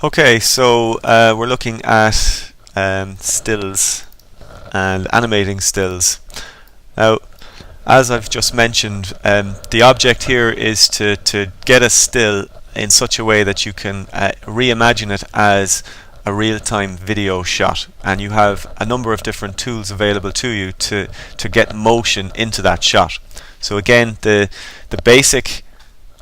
Okay, so we're looking at stills and animating stills. Now, as I've just mentioned, the object here is to get a still in such a way that you can reimagine it as a real-time video shot, and you have a number of different tools available to you to get motion into that shot. So again, the basic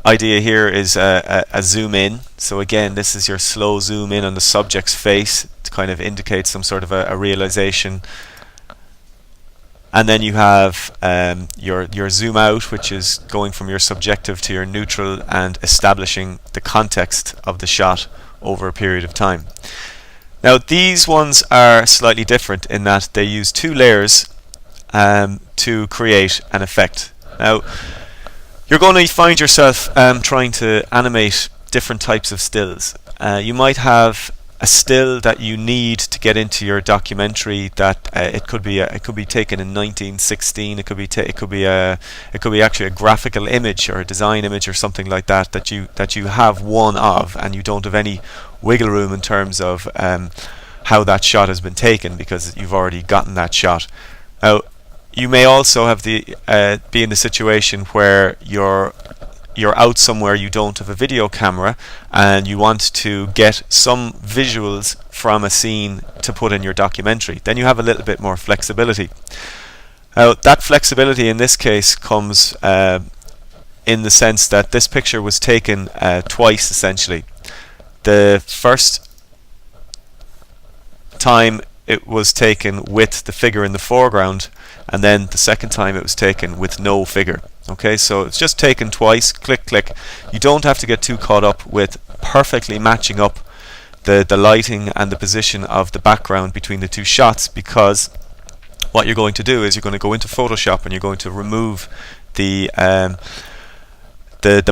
idea here is a zoom in. So again, this is your slow zoom in on the subject's face to kind of indicate some sort of a realization. And then you have your zoom out, which is going from your subjective to your neutral and establishing the context of the shot over a period of time. Now these ones are slightly different in that they use two layers to create an effect. Now you're going to find yourself trying to animate different types of stills. You might have a still that you need to get into your documentary that it could be taken in 1916. It could be actually a graphical image or a design image or something like that that you have one of, and you don't have any wiggle room in terms of how that shot has been taken because you've already gotten that shot. Now, you may also have be in the situation where you're out somewhere, you don't have a video camera, and you want to get some visuals from a scene to put in your documentary. Then you have a little bit more flexibility. That flexibility in this case comes in the sense that this picture was taken twice essentially. The first time it was taken with the figure in the foreground, and then the second time it was taken with no figure. Okay, so it's just taken twice, click, click. You don't have to get too caught up with perfectly matching up the lighting and the position of the background between the two shots, because what you're going to do is you're going to go into Photoshop and you're going to remove the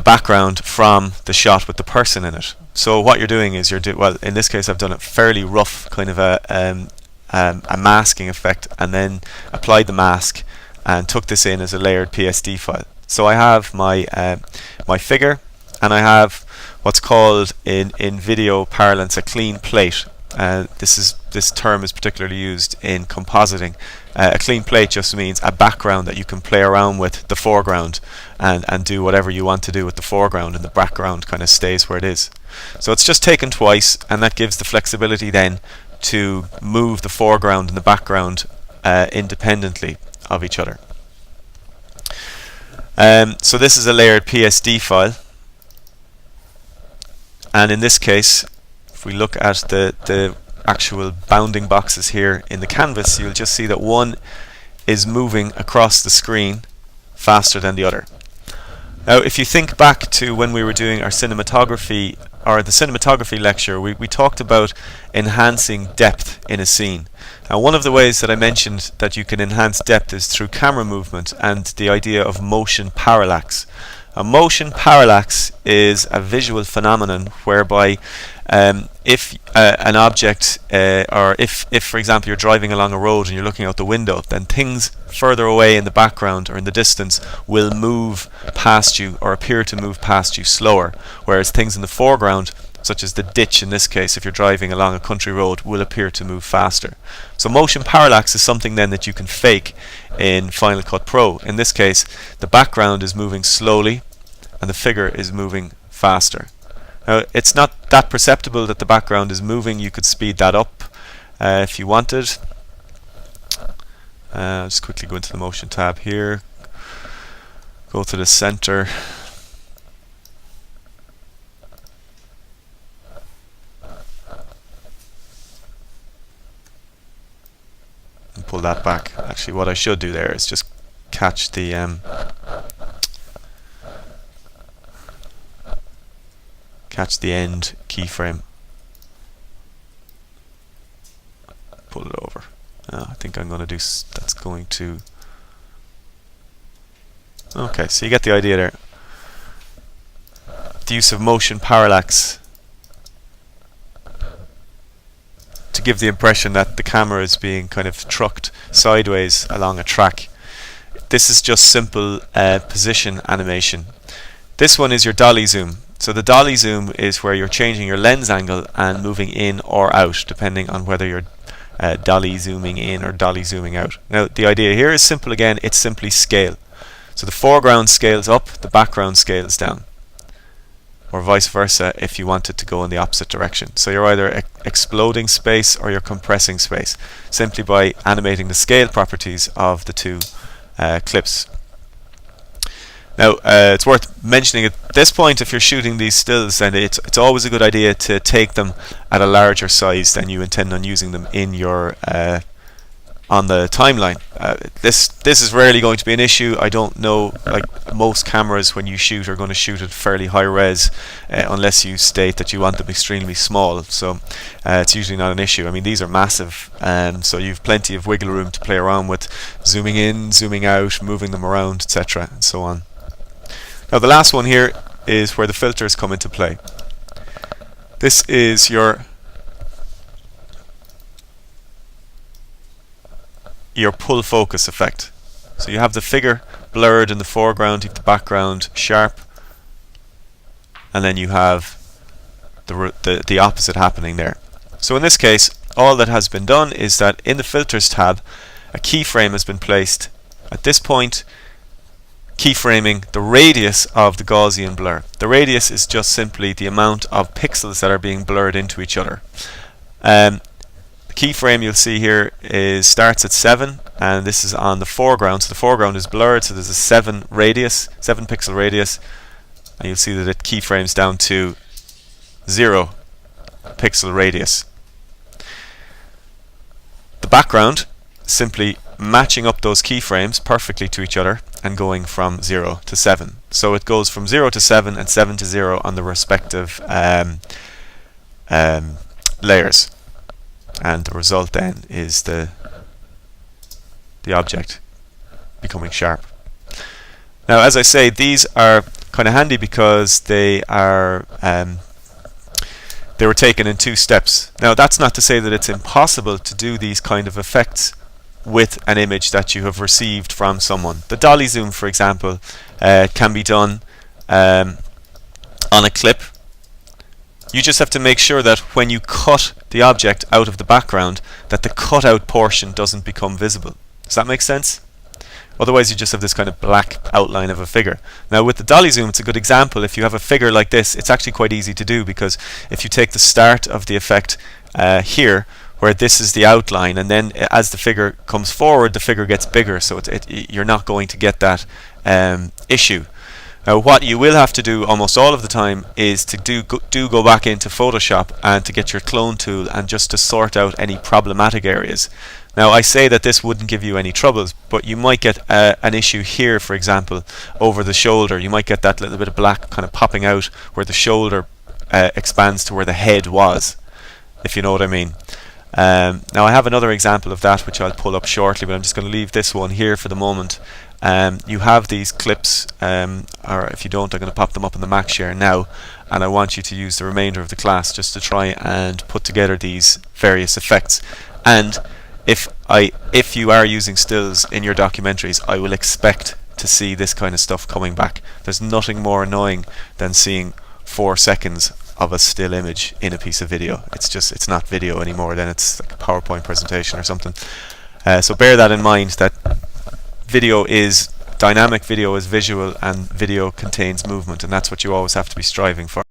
background from the shot with the person in it. So what you're doing is well, in this case I've done a fairly rough kind of a masking effect, and then applied the mask and took this in as a layered PSD file. So I have my my figure, and I have what's called in video parlance a clean plate. This term is particularly used in compositing. A clean plate just means a background that you can play around with the foreground and do whatever you want to do with the foreground, and the background kind of stays where it is. So it's just taken twice, and that gives the flexibility then to move the foreground and the background independently of each other. So this is a layered PSD file, and in this case, if we look at the actual bounding boxes here in the canvas, you'll just see that one is moving across the screen faster than the other. Now if you think back to when we were doing our cinematography, or the cinematography lecture, we talked about enhancing depth in a scene. Now one of the ways that I mentioned that you can enhance depth is through camera movement and the idea of motion parallax. A motion parallax is a visual phenomenon whereby if an object, or if for example you're driving along a road and you're looking out the window, then things further away in the background or in the distance will move past you or appear to move past you slower, whereas things in the foreground, such as the ditch in this case if you're driving along a country road, will appear to move faster. So motion parallax is something then that you can fake in Final Cut Pro. In this case, the background is moving slowly and the figure is moving faster. Now it's not that perceptible that the background is moving. You could speed that up if you wanted. Just quickly go into the motion tab here, go to the center, and pull that back. Actually what I should do there is just catch the end keyframe, pull it over. I think I'm going to do that's going to. Okay, so you get the idea there. The use of motion parallax to give the impression that the camera is being kind of trucked sideways along a track. This is just simple position animation. This one is your dolly zoom. So the dolly zoom is where you're changing your lens angle and moving in or out, depending on whether you're dolly zooming in or dolly zooming out. Now the idea here is simple again, it's simply scale. So the foreground scales up, the background scales down, or vice versa if you want it to go in the opposite direction. So you're either exploding space or you're compressing space, simply by animating the scale properties of the two clips. Now it's worth mentioning at this point, if you're shooting these stills, then it's always a good idea to take them at a larger size than you intend on using them in your on the timeline. This is rarely going to be an issue. I don't know, like most cameras when you shoot are going to shoot at fairly high res unless you state that you want them extremely small, so it's usually not an issue. I mean, these are massive, so you've plenty of wiggle room to play around with, zooming in, zooming out, moving them around, etc., and so on. Now the last one here is where the filters come into play. This is your pull focus effect. So you have the figure blurred in the foreground, you have the background sharp, and then you have the opposite happening there. So in this case, all that has been done is that in the filters tab, a keyframe has been placed at this point, keyframing the radius of the Gaussian blur. The radius is just simply the amount of pixels that are being blurred into each other. The keyframe you'll see here starts at 7, and this is on the foreground. So the foreground is blurred, so there's a 7 pixel radius, and you'll see that it keyframes down to 0 pixel radius. The background, simply matching up those keyframes perfectly to each other and going from 0 to 7. So it goes from 0 to 7 and 7 to 0 on the respective layers, and the result then is the object becoming sharp. Now, as I say, these are kind of handy because they were taken in 2 steps. Now, that's not to say that it's impossible to do these kind of effects with an image that you have received from someone. The dolly zoom, for example, can be done on a clip. You just have to make sure that when you cut the object out of the background, that the cutout portion doesn't become visible. Does that make sense? Otherwise you just have this kind of black outline of a figure. Now with the dolly zoom, it's a good example. If you have a figure like this, it's actually quite easy to do, because if you take the start of the effect here, where this is the outline, and then as the figure comes forward, the figure gets bigger, so you're not going to get that issue. Now what you will have to do almost all of the time is to go back into Photoshop and to get your clone tool and just to sort out any problematic areas. Now I say that this wouldn't give you any troubles, but you might get an issue here, for example, over the shoulder. You might get that little bit of black kind of popping out where the shoulder expands to where the head was, if you know what I mean. Now I have another example of that which I'll pull up shortly, but I'm just going to leave this one here for the moment. You have these clips, or if you don't, I'm going to pop them up in the MacShare now, and I want you to use the remainder of the class just to try and put together these various effects. And if you are using stills in your documentaries, I will expect to see this kind of stuff coming back. There's nothing more annoying than seeing 4 seconds of a still image in a piece of video. It's not video anymore, then it's like a PowerPoint presentation or something. So bear that in mind, that video is dynamic, video is visual, and video contains movement, and that's what you always have to be striving for.